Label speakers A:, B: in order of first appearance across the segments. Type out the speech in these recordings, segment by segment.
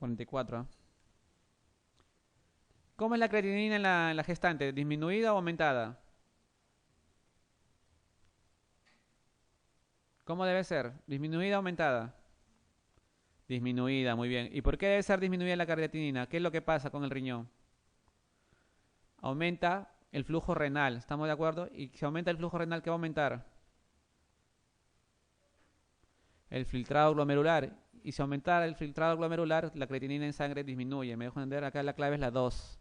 A: 44. ¿Cómo es la creatinina en la gestante? ¿Disminuida o aumentada? ¿Cómo debe ser? ¿Disminuida o aumentada? Disminuida, muy bien. ¿Y por qué debe ser disminuida la creatinina? ¿Qué es lo que pasa con el riñón? Aumenta el flujo renal, ¿estamos de acuerdo? Y si aumenta el flujo renal, ¿qué va a aumentar? El filtrado glomerular. Y si aumenta el filtrado glomerular, la creatinina en sangre disminuye. Me dejo entender, acá la clave es la 2.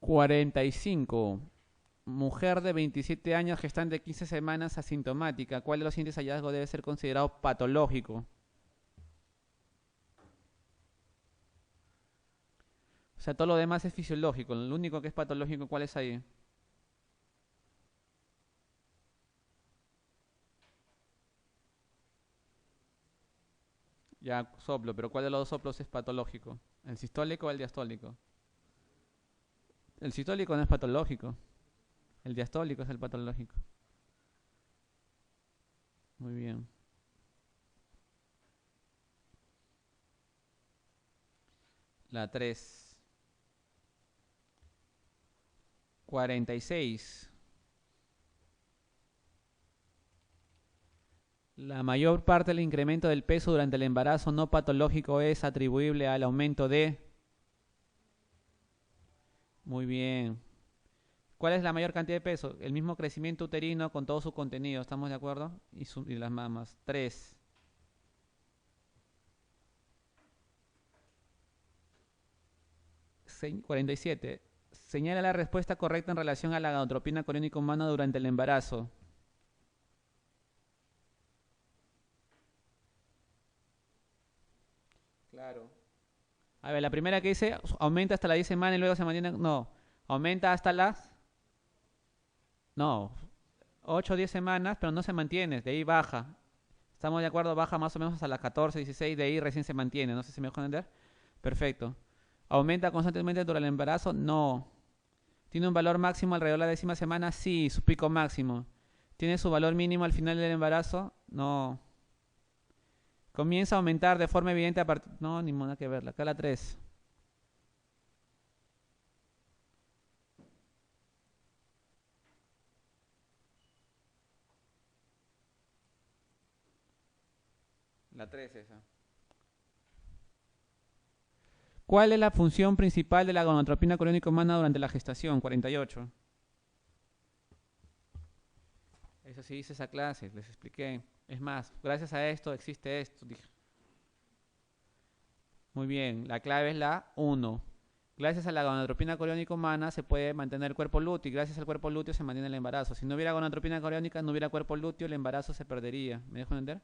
A: 45. Mujer de 27 años, gestante de 15 semanas, asintomática. ¿Cuál de los siguientes hallazgos debe ser considerado patológico? O sea, todo lo demás es fisiológico. Lo único que es patológico, ¿cuál es ahí? Ya soplo, pero ¿cuál de los dos soplos es patológico? ¿El sistólico o el diastólico? El sistólico no es patológico. El diastólico es el patológico. Muy bien. La 3. 46. La mayor parte del incremento del peso durante el embarazo no patológico es atribuible al aumento de... Muy bien. ¿Cuál es la mayor cantidad de peso? El mismo crecimiento uterino con todo su contenido, ¿estamos de acuerdo? Y las mamas. 3. 47. Señala la respuesta correcta en relación a la gonadotropina coriónica humana durante el embarazo. Claro. A ver, la primera que dice aumenta hasta las 10 semanas y luego se mantiene. No, aumenta hasta las. No, 8 o 10 semanas, pero no se mantiene, de ahí baja. ¿Estamos de acuerdo? Baja más o menos hasta las 14, 16, de ahí recién se mantiene. No sé si me dejo entender. Perfecto. ¿Aumenta constantemente durante el embarazo? No. ¿Tiene un valor máximo alrededor de la 10ª semana? Sí, su pico máximo. ¿Tiene su valor mínimo al final del embarazo? No. Comienza a aumentar de forma evidente a partir... No, ni modo que verla. Acá la 3. La 3 esa. ¿Cuál es la función principal de la gonadotropina coriónica humana durante la gestación? 48. Eso sí hice esa clase, les expliqué. Es más, gracias a esto existe esto. Dije. Muy bien, la clave es la 1. Gracias a la gonadotropina coriónica humana se puede mantener el cuerpo lúteo y gracias al cuerpo lúteo se mantiene el embarazo. Si no hubiera gonadotropina coriónica, no hubiera cuerpo lúteo, el embarazo se perdería. ¿Me dejo entender?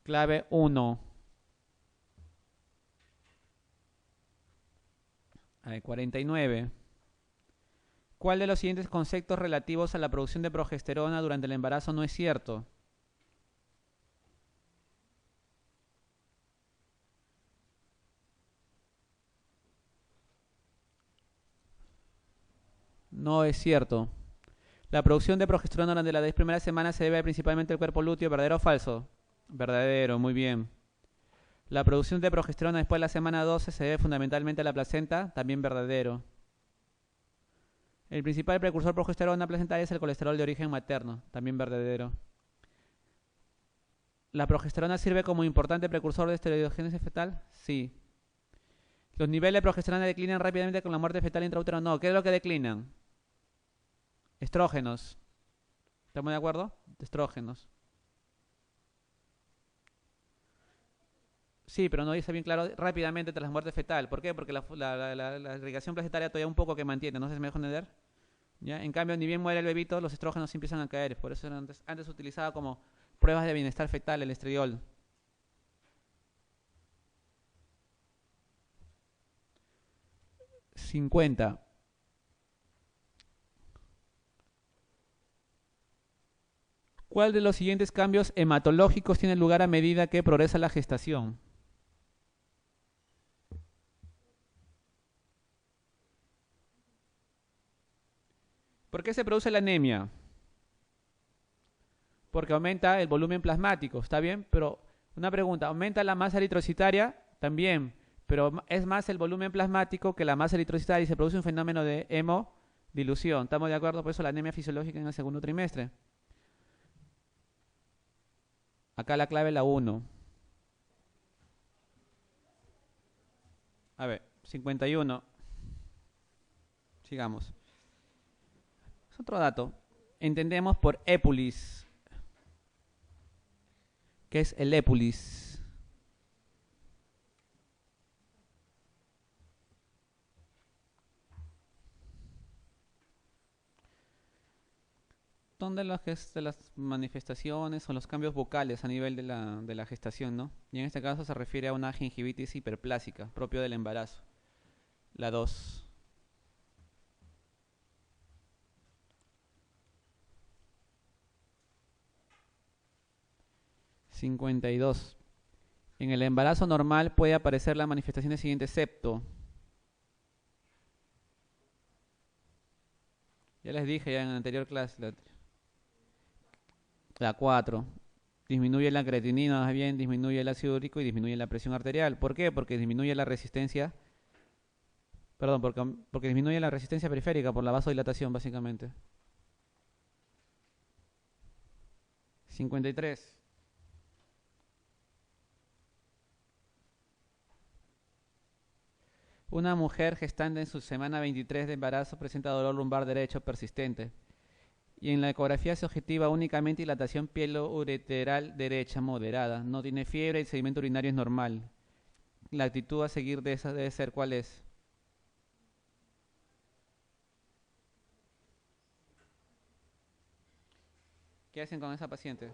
A: Clave 1. 49. ¿Cuál de los siguientes conceptos relativos a la producción de progesterona durante el embarazo no es cierto? No es cierto. La producción de progesterona durante las 10 primeras semanas se debe principalmente al cuerpo lúteo, ¿verdadero o falso? Verdadero, muy bien. La producción de progesterona después de la semana 12 se debe fundamentalmente a la placenta, también verdadero. El principal precursor de progesterona placentaria es el colesterol de origen materno, también verdadero. ¿La progesterona sirve como importante precursor de esteroidogénesis fetal? Sí. ¿Los niveles de progesterona declinan rápidamente con la muerte fetal intraútero? No. ¿Qué es lo que declinan? Estrógenos. ¿Estamos de acuerdo? Estrógenos. Sí, pero no dice bien claro rápidamente tras la muerte fetal. ¿Por qué? Porque la irrigación placentaria todavía un poco que mantiene. No sé si me dejo entender. ¿Ya? En cambio, ni bien muere el bebito, los estrógenos empiezan a caer. Por eso antes utilizaba como pruebas de bienestar fetal el estriol. 50. ¿Cuál de los siguientes cambios hematológicos tiene lugar a medida que progresa la gestación? ¿Por qué se produce la anemia? Porque aumenta el volumen plasmático, ¿está bien? Pero una pregunta, ¿aumenta la masa eritrocitaria? También, pero es más el volumen plasmático que la masa eritrocitaria y se produce un fenómeno de hemodilución. ¿Estamos de acuerdo? Por eso la anemia fisiológica en el segundo trimestre. Acá la clave es la 1. A ver, 51. Sigamos. Es otro dato. Entendemos por épulis. ¿Qué es el épulis? Son de las manifestaciones o los cambios vocales a nivel de la gestación, ¿no? Y en este caso se refiere a una gingivitis hiperplásica, propio del embarazo. La 2. 52. En el embarazo normal puede aparecer la manifestación siguiente, septo. Ya les dije ya en la anterior clase. La 4. Disminuye la creatinina, más bien disminuye el ácido úrico y disminuye la presión arterial. ¿Por qué? Porque disminuye la resistencia. Perdón, porque disminuye la resistencia periférica por la vasodilatación, básicamente. 53. Una mujer gestante en su semana 23 de embarazo presenta dolor lumbar derecho persistente. Y en la ecografía se objetiva únicamente dilatación pielo-ureteral derecha moderada. No tiene fiebre, el sedimento urinario es normal. La actitud a seguir de esa debe ser, ¿cuál es? ¿Qué hacen con esa paciente?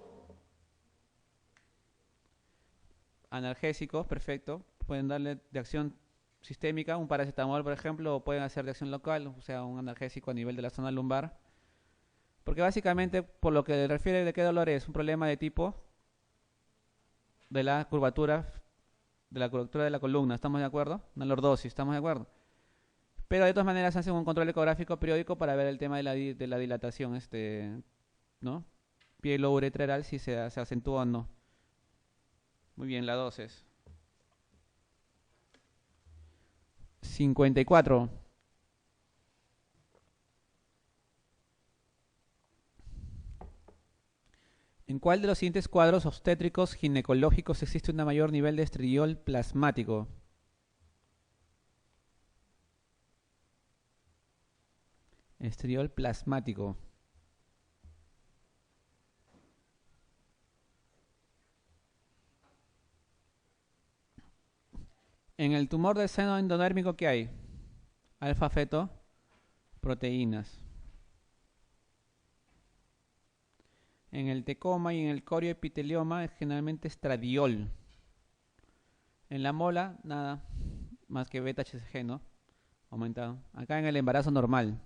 A: Analgésicos, perfecto. Pueden darle de acción sistémica, un paracetamol, por ejemplo, o pueden hacer de acción local, o sea, un analgésico a nivel de la zona lumbar. Porque básicamente, por lo que refiere de qué dolor es, un problema de tipo de la curvatura de la columna, ¿estamos de acuerdo? Una lordosis, ¿estamos de acuerdo? Pero de todas maneras hacen un control ecográfico periódico para ver el tema de la dilatación, ¿no? Pielo-uretral, si se acentúa o no. Muy bien, la 2 es 54. ¿En cuál de los siguientes cuadros obstétricos ginecológicos existe un mayor nivel de estridiol plasmático? Estridiol plasmático. En el tumor del seno endodérmico, ¿qué hay? Alfa-feto, proteínas. En el tecoma y en el corioepitelioma es generalmente estradiol. En la mola, nada más que beta-HCG, ¿no? Aumentado. Acá en el embarazo normal.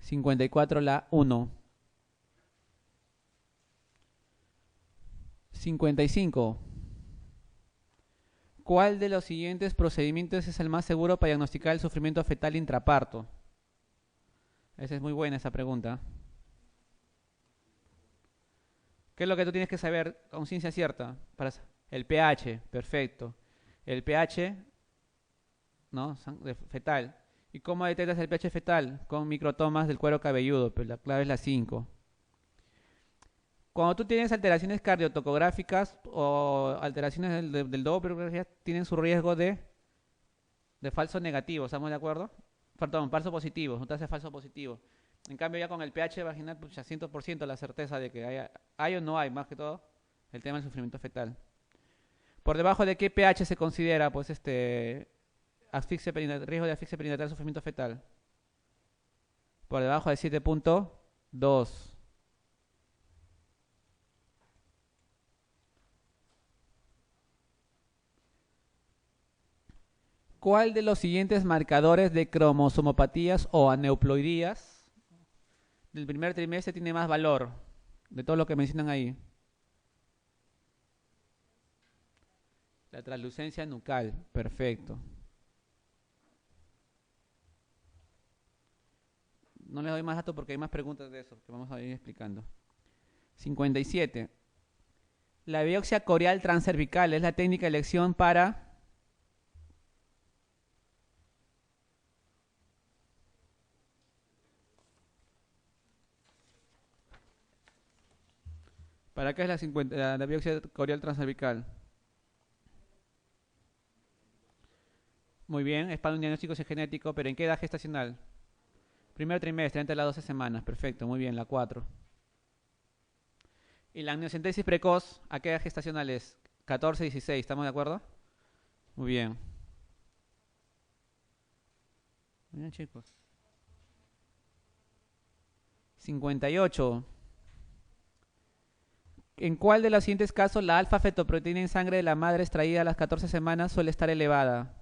A: 54 la 1. 55. ¿Cuál de los siguientes procedimientos es el más seguro para diagnosticar el sufrimiento fetal intraparto? Esa es muy buena esa pregunta. ¿Qué es lo que tú tienes que saber con ciencia cierta? El pH, perfecto. El pH, ¿no? Fetal. ¿Y cómo detectas el pH fetal? Con microtomas del cuero cabelludo, pero la clave es la 5. Cuando tú tienes alteraciones cardiotocográficas o alteraciones del Doppler, tienen su riesgo de falso negativo, ¿estamos de acuerdo? Perdón, falso positivo, no te hace falso positivo. En cambio ya con el pH vaginal, pues ya 100% la certeza de que hay o no hay, más que todo, el tema del sufrimiento fetal. ¿Por debajo de qué pH se considera, pues, riesgo de asfixia perinatal, sufrimiento fetal? Por debajo de 7.2. ¿Cuál de los siguientes marcadores de cromosomopatías o aneuploidías del primer trimestre tiene más valor de todo lo que mencionan ahí? La translucencia nucal, perfecto. no les doy más datos porque hay más preguntas de eso que vamos a ir explicando. 57. La biopsia corial transcervical es la técnica de elección para... ¿Para qué es la biopsia corial transcervical? Muy bien, es para un diagnóstico genético, pero ¿en qué edad gestacional? Primer trimestre, entre las 12 semanas. Perfecto, muy bien, la 4. ¿Y la amniocentesis precoz, a qué edad gestacional es? 14, 16, ¿estamos de acuerdo? Muy bien. Muy bien, chicos. 58. ¿En cuál de los siguientes casos la alfa-fetoproteína en sangre de la madre extraída a las 14 semanas suele estar elevada?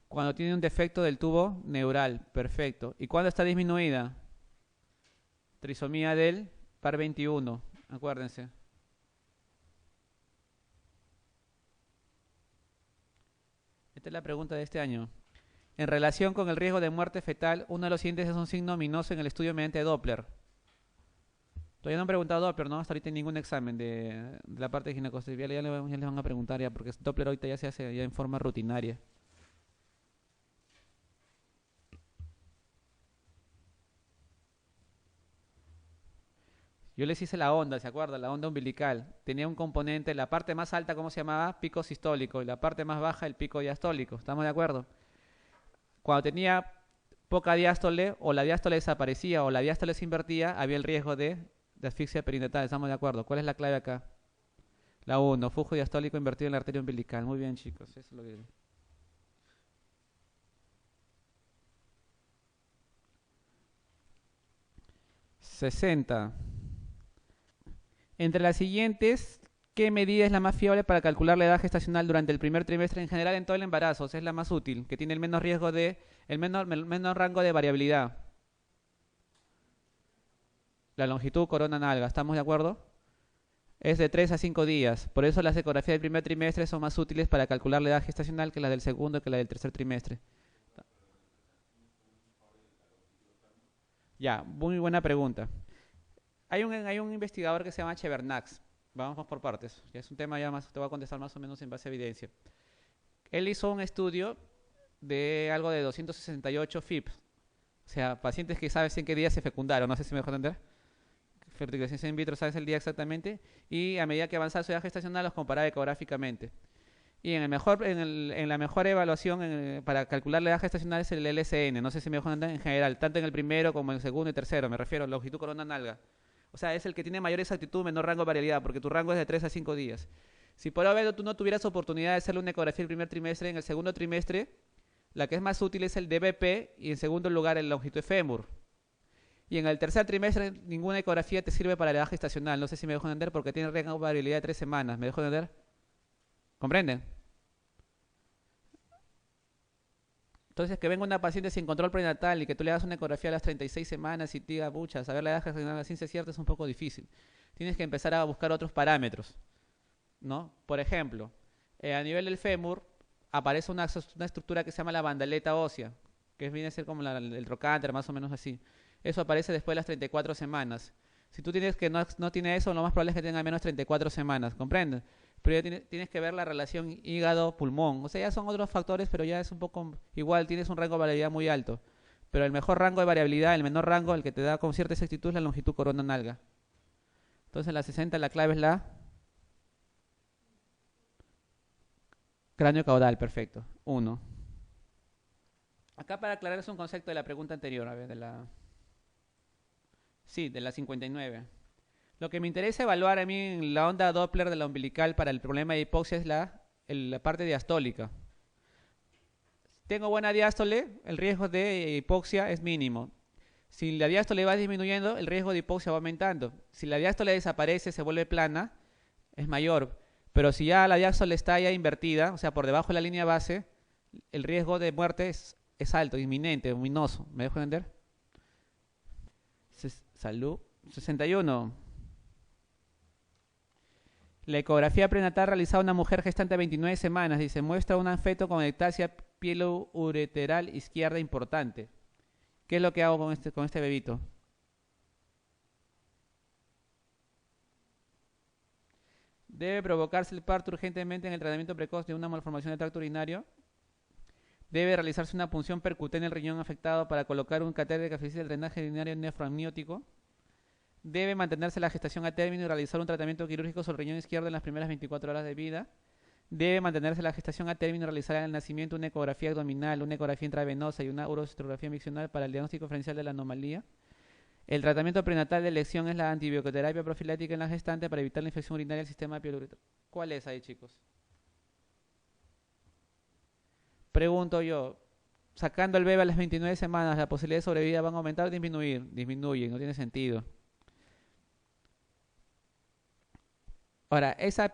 A: Cuando tiene un defecto del tubo neural, perfecto. ¿Y cuándo está disminuida? Trisomía del par 21, acuérdense. Esta es la pregunta de este año. En relación con el riesgo de muerte fetal, uno de los siguientes es un signo ominoso en el estudio mediante Doppler. Todavía no han preguntado Doppler, ¿no? Hasta ahorita en ningún examen de la parte de ginecostétrica. Ya les van a preguntar ya, porque Doppler ahorita ya se hace ya en forma rutinaria. Yo les hice la onda, ¿se acuerdan? La onda umbilical. Tenía un componente, la parte más alta, ¿cómo se llamaba? Pico sistólico. Y la parte más baja, el pico diastólico. ¿Estamos de acuerdo? Cuando tenía poca diástole, o la diástole desaparecía, o la diástole se invertía, había el riesgo de asfixia perinatal. ¿Estamos de acuerdo? ¿Cuál es la clave acá? La 1, flujo diastólico invertido en la arteria umbilical. Muy bien, chicos. Eso es lo que... 60. Entre las siguientes, ¿qué medida es la más fiable para calcular la edad gestacional durante el primer trimestre en general en todo el embarazo? O sea, es la más útil, que tiene el menos riesgo el menor rango de variabilidad. La longitud corona nalga, ¿estamos de acuerdo? Es de 3 a 5 días. Por eso las ecografías del primer trimestre son más útiles para calcular la edad gestacional que las del segundo que la del tercer trimestre. Ya, muy buena pregunta. Hay un investigador que se llama Chevernax. Vamos por partes. Ya es un tema ya más, te voy a contestar más o menos en base a evidencia. Él hizo un estudio de algo de 268 FIP. O sea, pacientes que sabes en qué día se fecundaron. No sé si me dejó entender. Fertilización in vitro, sabes el día exactamente. Y a medida que avanzaba su edad gestacional, los comparaba ecográficamente. Y en la mejor evaluación para calcular la edad gestacional es el LSN. No sé si me dejó entender en general. Tanto en el primero como en el segundo y tercero. Me refiero a longitud corona nalga. O sea, es el que tiene mayor exactitud, menor rango de variabilidad, porque tu rango es de 3 a 5 días. Si por haber tú no tuvieras oportunidad de hacerle una ecografía el primer trimestre, en el segundo trimestre, la que es más útil es el DBP y en segundo lugar el longitud de fémur. Y en el tercer trimestre ninguna ecografía te sirve para la edad gestacional. No sé si me dejo entender porque tiene rango de variabilidad de 3 semanas. ¿Me dejo entender? ¿Comprenden? Entonces, que venga una paciente sin control prenatal y que tú le hagas una ecografía a las 36 semanas y te diga, pucha, saber la edad gestacional a la ciencia cierta es un poco difícil. Tienes que empezar a buscar otros parámetros, ¿no? Por ejemplo, a nivel del fémur aparece una estructura que se llama la bandaleta ósea, que viene a ser como el trocánter, más o menos así. Eso aparece después de las 34 semanas. Si tú tienes que no tiene eso, lo más probable es que tenga menos 34 semanas, ¿comprendes? Pero ya tienes que ver la relación hígado-pulmón. O sea, ya son otros factores, pero ya es un poco igual, tienes un rango de variabilidad muy alto. Pero el mejor rango de variabilidad, el menor rango, el que te da con cierta exactitud es la longitud corona nalga. Entonces, la 60, la clave es la cráneo caudal, perfecto. 1. Acá para aclarar es un concepto de la pregunta anterior, a ver, sí, de la 59. Lo que me interesa evaluar a mí en la onda Doppler de la umbilical para el problema de hipoxia es la parte diastólica. Tengo buena diástole, el riesgo de hipoxia es mínimo. Si la diástole va disminuyendo, el riesgo de hipoxia va aumentando. Si la diástole desaparece, se vuelve plana, es mayor. Pero si ya la diástole está ya invertida, o sea, por debajo de la línea base, el riesgo de muerte es alto, inminente, ominoso. ¿Me dejo entender? Salud. 61. La ecografía prenatal realizada a una mujer gestante a 29 semanas, dice, muestra un feto con ectasia pielo-ureteral izquierda importante. ¿Qué es lo que hago con este bebito? Debe provocarse el parto urgentemente en el tratamiento precoz de una malformación del tracto urinario. Debe realizarse una punción percutánea en el riñón afectado para colocar un catéter que facilite el drenaje urinario nefroamniótico. Debe mantenerse la gestación a término y realizar un tratamiento quirúrgico sobre el riñón izquierdo en las primeras 24 horas de vida. Debe mantenerse la gestación a término y realizar al nacimiento una ecografía abdominal, una ecografía intravenosa y una urocistografía miccional para el diagnóstico diferencial de la anomalía. El tratamiento prenatal de elección es la antibioterapia profiláctica en la gestante para evitar la infección urinaria del sistema pielo-uretero. ¿Cuál es ahí, chicos? Pregunto yo, sacando al bebé a las 29 semanas, ¿la posibilidad de sobrevida van a aumentar o disminuir? Disminuye, no tiene sentido. Ahora, esa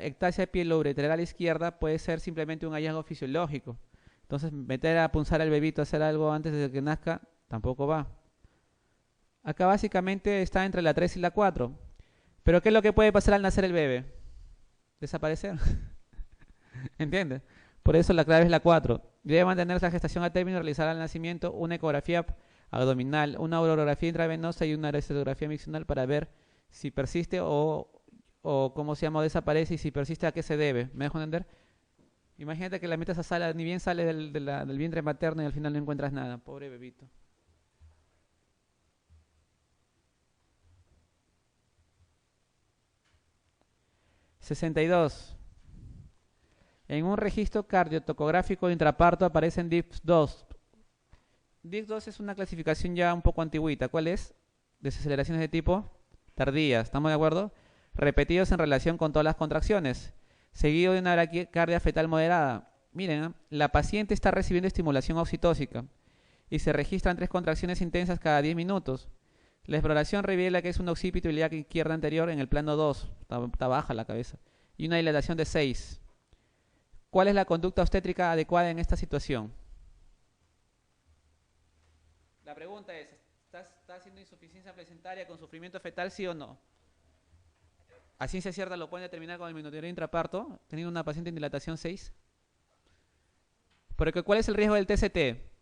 A: ectasia pielo-ureteral izquierda puede ser simplemente un hallazgo fisiológico. Entonces, meter a punzar al bebito a hacer algo antes de que nazca tampoco va. Acá básicamente está entre la 3 y la 4. Pero ¿qué es lo que puede pasar al nacer el bebé? Desaparecer. ¿Entiendes? Por eso la clave es la 4. Debe mantenerse la gestación a término y realizar al nacimiento una ecografía abdominal, una urografía intravenosa y una radiografía miccional para ver si persiste o cómo se llama, o desaparece, y si persiste a qué se debe. ¿Me dejo entender? Imagínate que la metes a sala, ni bien sale del vientre materno y al final no encuentras nada. Pobre bebito. 62. En un registro cardiotocográfico de intraparto aparecen DIPS-2. DIPS-2 es una clasificación ya un poco antigüita. ¿Cuál es? Desaceleraciones de tipo tardía. ¿Estamos de acuerdo? Repetidos en relación con todas las contracciones. Seguido de una braquicardia fetal moderada. Miren, la paciente está recibiendo estimulación oxitóxica y se registran 3 contracciones intensas cada 10 minutos. La exploración revela que es un occipito iliac izquierda anterior en el plano 2. Está baja la cabeza. Y una dilatación de 6. ¿Cuál es la conducta obstétrica adecuada en esta situación? La pregunta es, ¿está haciendo insuficiencia placentaria con sufrimiento fetal, sí o no? A ciencia cierta lo pueden determinar con el monitoreo intraparto, teniendo una paciente en dilatación 6. Porque ¿cuál es el riesgo del TCT?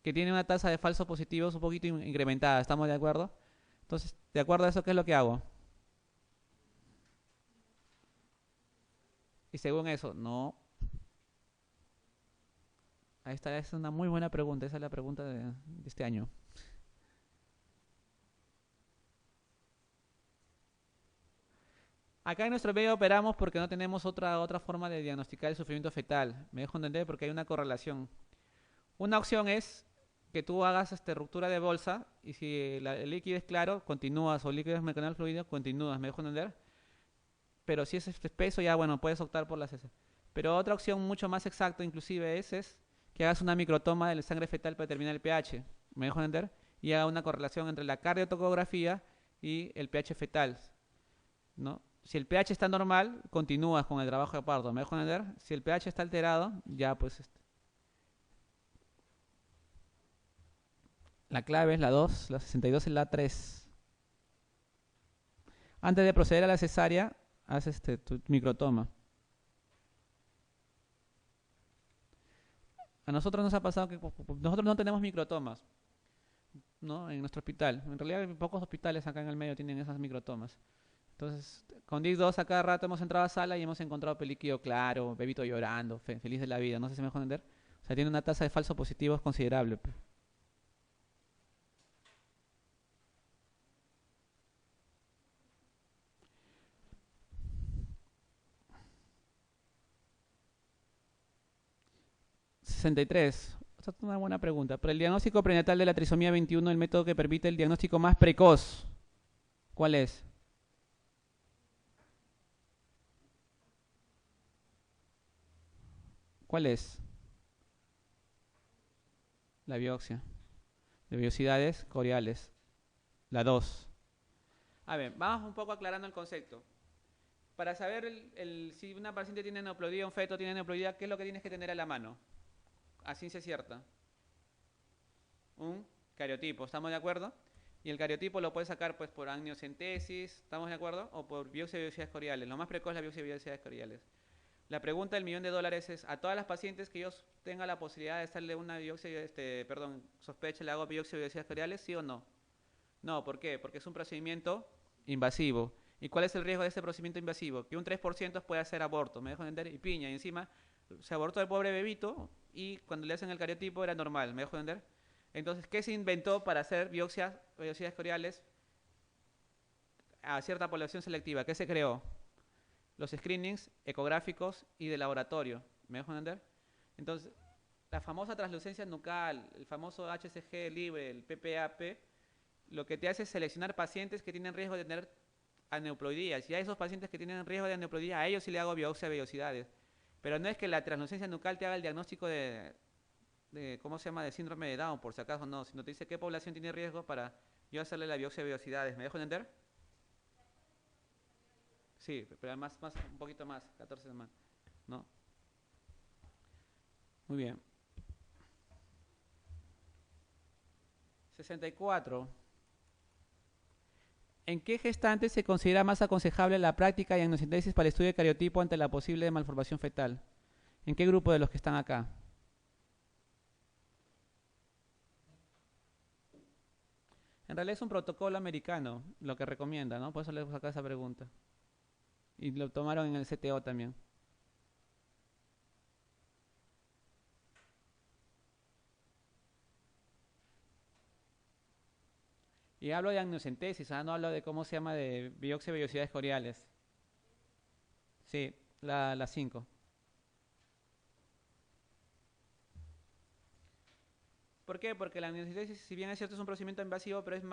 A: Que tiene una tasa de falsos positivos un poquito incrementada, ¿estamos de acuerdo? Entonces, de acuerdo a eso, ¿qué es lo que hago? Y según eso, no. Ahí está, es una muy buena pregunta, esa es la pregunta de este año. Acá en nuestro medio operamos porque no tenemos otra forma de diagnosticar el sufrimiento fetal. Me dejo entender porque hay una correlación. Una opción es que tú hagas ruptura de bolsa y si el líquido es claro, continúas, o el líquido es mecanal fluido, continúas. ¿Me dejo entender? Pero si es espeso, ya bueno, puedes optar por la cese. Pero otra opción mucho más exacta inclusive es que hagas una microtoma de la sangre fetal para determinar el pH. ¿Me dejo entender? Y haga una correlación entre la cardiotocografía y el pH fetal, ¿no? Si el pH está normal, continúas con el trabajo de parto. ¿Me dejo entender? Si el pH está alterado, ya pues la clave es la 2, la 62 es la 3. Antes de proceder a la cesárea, haz tu microtoma. A nosotros nos ha pasado que nosotros no tenemos microtomas, ¿no? En nuestro hospital. En realidad, pocos hospitales acá en el medio tienen esas microtomas. Entonces, con DIC2 a cada rato hemos entrado a sala y hemos encontrado peliquillo claro, bebito llorando, feliz de la vida. No sé si me dejo entender. O sea, tiene una tasa de falsos positivos considerable. 63. Esta es una buena pregunta. Para el diagnóstico prenatal de la trisomía 21, el método que permite el diagnóstico más precoz, ¿cuál es? ¿Cuál es? La biopsia de vellosidades coriales. La 2. A ver, vamos un poco aclarando el concepto. Para saber si una paciente tiene neoploidía, un feto tiene neoploidía, ¿qué es lo que tienes que tener a la mano? A ciencia cierta. Un cariotipo, ¿estamos de acuerdo? Y el cariotipo lo puedes sacar pues por amniocentesis, ¿estamos de acuerdo? O por biopsia de velocidades coriales. Lo más precoz es la biopsia de velocidades coriales. La pregunta del millón de dólares es, a todas las pacientes que yo tenga la posibilidad de hacerle una biopsia, perdón, sospecha, le hago biopsia de velocidades coriales, ¿sí o no? No, ¿por qué? Porque es un procedimiento invasivo. ¿Y cuál es el riesgo de este procedimiento invasivo? Que un 3% puede hacer aborto, me dejo entender, y piña, y encima se abortó el pobre bebito y cuando le hacen el cariotipo era normal, me dejo entender. Entonces, ¿qué se inventó para hacer biopsias, velocidades coriales a cierta población selectiva? ¿Qué se creó? Los screenings ecográficos y de laboratorio, ¿me dejo entender? Entonces, la famosa translucencia nucal, el famoso HCG libre, el PPAP, lo que te hace es seleccionar pacientes que tienen riesgo de tener aneuploidías. Y a esos pacientes que tienen riesgo de aneuploidía, a ellos sí le hago biopsia de vellosidades. Pero no es que la translucencia nucal te haga el diagnóstico ¿cómo se llama?, de síndrome de Down, por si acaso no, sino te dice qué población tiene riesgo para yo hacerle la biopsia de vellosidades. ¿Me dejo entender? Sí, pero más, un poquito más, 14 más, ¿no? Muy bien. 64. ¿En qué gestante se considera más aconsejable la práctica y amniocentesis para el estudio de cariotipo ante la posible malformación fetal? ¿En qué grupo de los que están acá? En realidad es un protocolo americano lo que recomienda, ¿no? Por eso les sacar esa pregunta. Y lo tomaron en el CTO también. Y hablo de amniocentesis, no hablo de cómo se llama de biopsia de vellosidades coriales. Sí, la 5. ¿Por qué? Porque la amniocentesis, si bien es cierto, es un procedimiento invasivo, pero es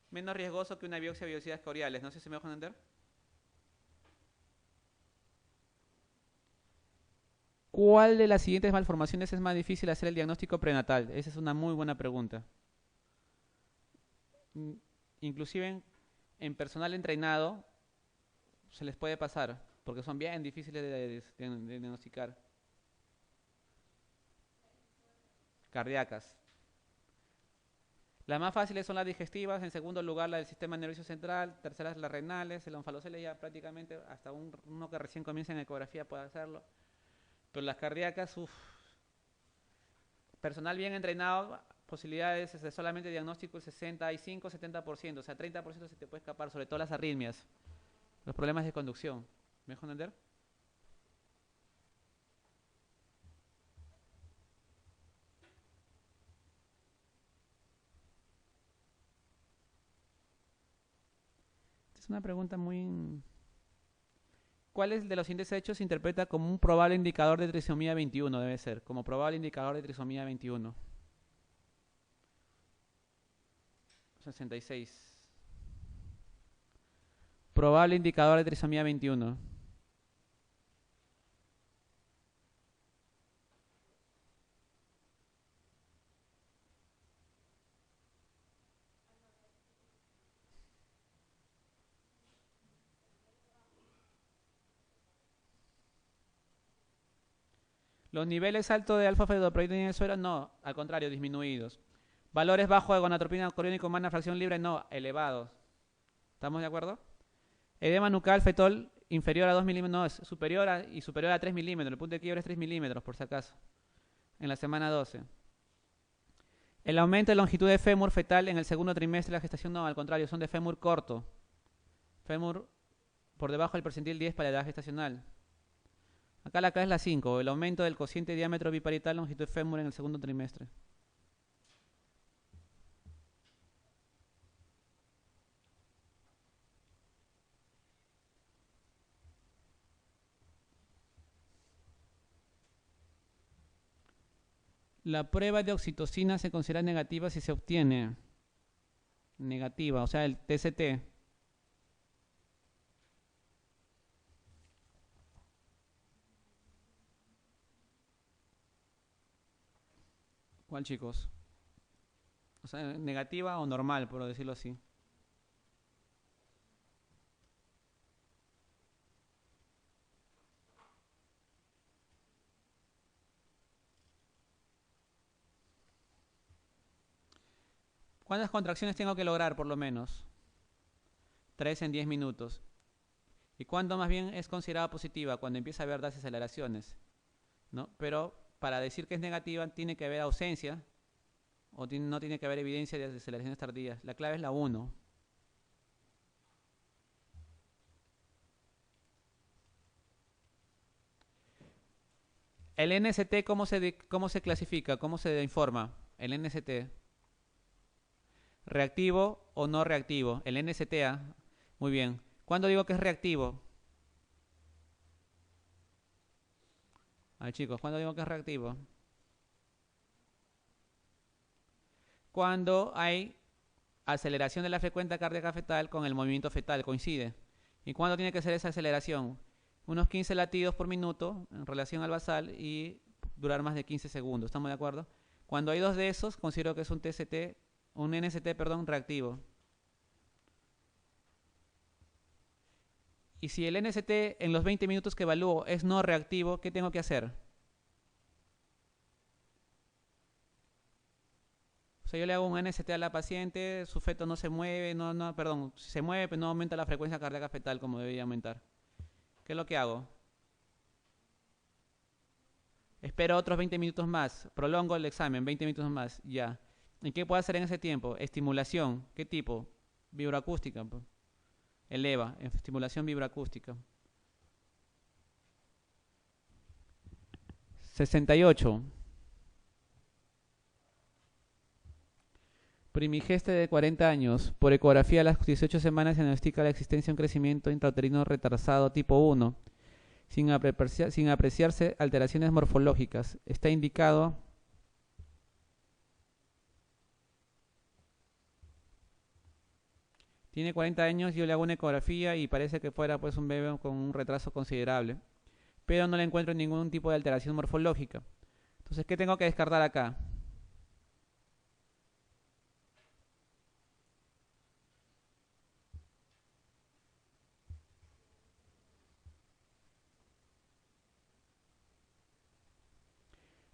A: menos riesgoso que una biopsia de vellosidades coriales. No sé si me dejo entender. ¿Cuál de las siguientes malformaciones es más difícil hacer el diagnóstico prenatal? Esa es una muy buena pregunta. Inclusive en personal entrenado se les puede pasar, porque son bien difíciles de diagnosticar. Cardíacas. Las más fáciles son las digestivas, en segundo lugar la del sistema nervioso central, terceras las renales, el onfalocele ya prácticamente hasta uno que recién comienza en ecografía puede hacerlo. Pero las cardíacas, uff, personal bien entrenado, posibilidades de solamente diagnóstico el 65-70%, o sea, 30% se te puede escapar, sobre todo las arritmias, los problemas de conducción. ¿Me dejo entender? Es una pregunta muy... ¿Cuál es de los siguientes hechos se interpreta como un probable indicador de trisomía 21? Debe ser, como probable indicador de trisomía 21. 66. Probable indicador de trisomía 21. Los niveles altos de alfa-fetoproteína en el suero, no, al contrario, disminuidos. Valores bajos de gonadotropina coriónica humana, fracción libre, no, elevados. ¿Estamos de acuerdo? Edema nucal fetol inferior a 2 milímetros, no, es superior a 3 milímetros. El punto de quiebre es 3 milímetros, por si acaso. En la semana 12. El aumento de longitud de fémur fetal en el segundo trimestre de la gestación, no, al contrario, son de fémur corto. Fémur por debajo del percentil 10 para la edad gestacional. Acá la K es la 5, el aumento del cociente de diámetro biparietal longitud de fémur en el segundo trimestre. La prueba de oxitocina se considera negativa si se obtiene negativa, o sea, el TCT. ¿Cuál, chicos? O sea, negativa o normal, por decirlo así. ¿Cuántas contracciones tengo que lograr por lo menos? 3 en 10 minutos. ¿Y cuándo más bien es considerada positiva? Cuando empieza a haber desaceleraciones, ¿no? Pero para decir que es negativa tiene que haber ausencia o no tiene que haber evidencia de desaceleraciones tardías. La clave es la 1. El NST, ¿cómo se clasifica? ¿Cómo se informa? El NST. ¿Reactivo o no reactivo? El NSTA. Muy bien. ¿Cuándo digo que es reactivo? A ver, chicos, ¿cuándo digo que es reactivo? Cuando hay aceleración de la frecuencia cardíaca fetal con el movimiento fetal, coincide. ¿Y cuándo tiene que ser esa aceleración? Unos 15 latidos por minuto en relación al basal y durar más de 15 segundos. ¿Estamos de acuerdo? Cuando hay dos de esos, considero que es un NST, reactivo. Y si el NST en los 20 minutos que evalúo es no reactivo, ¿qué tengo que hacer? O sea, yo le hago un NST a la paciente, su feto no se mueve, si se mueve, pero no aumenta la frecuencia cardíaca fetal como debería aumentar. ¿Qué es lo que hago? Espero otros 20 minutos más, prolongo el examen, 20 minutos más, ya. ¿Y qué puedo hacer en ese tiempo? Estimulación, ¿qué tipo? Vibroacústica, pues. Eleva, estimulación vibroacústica. 68. Primigeste de 40 años. Por ecografía a las 18 semanas se diagnostica la existencia de un crecimiento intrauterino retrasado tipo 1, sin apreciarse alteraciones morfológicas. Está indicado tiene 40 años, yo le hago una ecografía y parece que fuera pues un bebé con un retraso considerable, pero no le encuentro ningún tipo de alteración morfológica. Entonces, ¿qué tengo que descartar acá?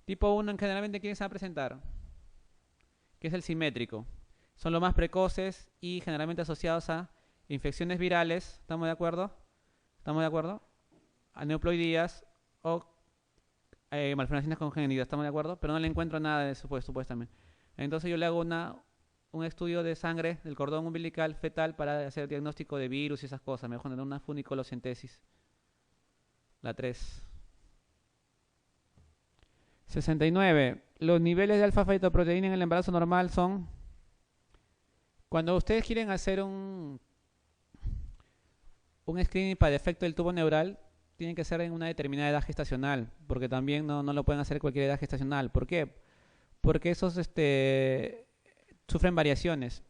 A: Tipo 1 generalmente, ¿quién se va a presentar? Que es el simétrico. Son los más precoces y generalmente asociados a infecciones virales. ¿Estamos de acuerdo? ¿Estamos de acuerdo? Aneuploidías o malformaciones congénitas. ¿Estamos de acuerdo? Pero no le encuentro nada de eso, pues, supuestamente. Entonces yo le hago un estudio de sangre del cordón umbilical fetal para hacer diagnóstico de virus y esas cosas. Me dejo una funiculocentesis. La 3. 69. Los niveles de alfa-fetoproteína en el embarazo normal son... Cuando ustedes quieren hacer un screening para defecto del tubo neural, tienen que ser en una determinada edad gestacional, porque también no lo pueden hacer en cualquier edad gestacional. ¿Por qué? Porque esos sufren variaciones.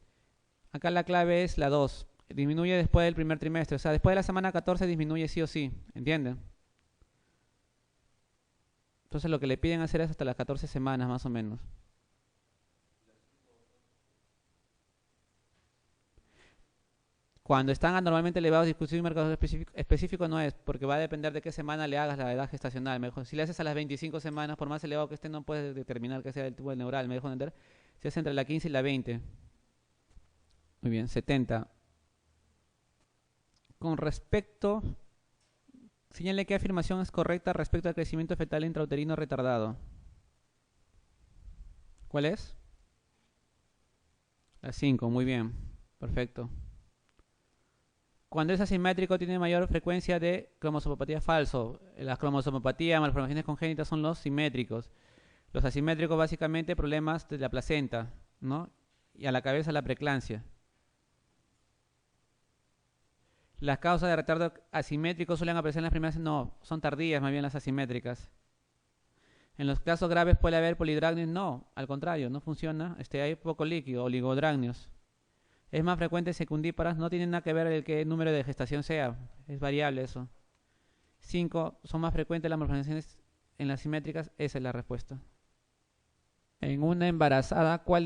A: Acá la clave es la 2. Disminuye después del primer trimestre. O sea, después de la semana 14 disminuye sí o sí. ¿Entienden? Entonces lo que le piden hacer es hasta las 14 semanas más o menos. Cuando están anormalmente elevados, discusión y marcador específico no es, porque va a depender de qué semana le hagas la edad gestacional. Mejor, si le haces a las 25 semanas, por más elevado que esté, no puedes determinar que sea el tubo neural. ¿Me dejo entender? Si es entre la 15 y la 20. Muy bien, 70. Con respecto, señale qué afirmación es correcta respecto al crecimiento fetal intrauterino retardado. ¿Cuál es? La 5, muy bien. Perfecto. Cuando es asimétrico tiene mayor frecuencia de cromosomopatía falso. Las cromosomopatías, malformaciones congénitas son los simétricos. Los asimétricos básicamente problemas de la placenta, ¿no? Y a la cabeza la preeclampsia. Las causas de retardo asimétrico suelen aparecer en las primeras, no, son tardías más bien las asimétricas. En los casos graves puede haber polidragnios, no, al contrario, no funciona, hay poco líquido, oligodragnios. Es más frecuente secundíparas, no tiene nada que ver el qué número de gestación sea, es variable eso. 5, son más frecuentes las malformaciones en las simétricas, esa es la respuesta. En una embarazada, ¿cuál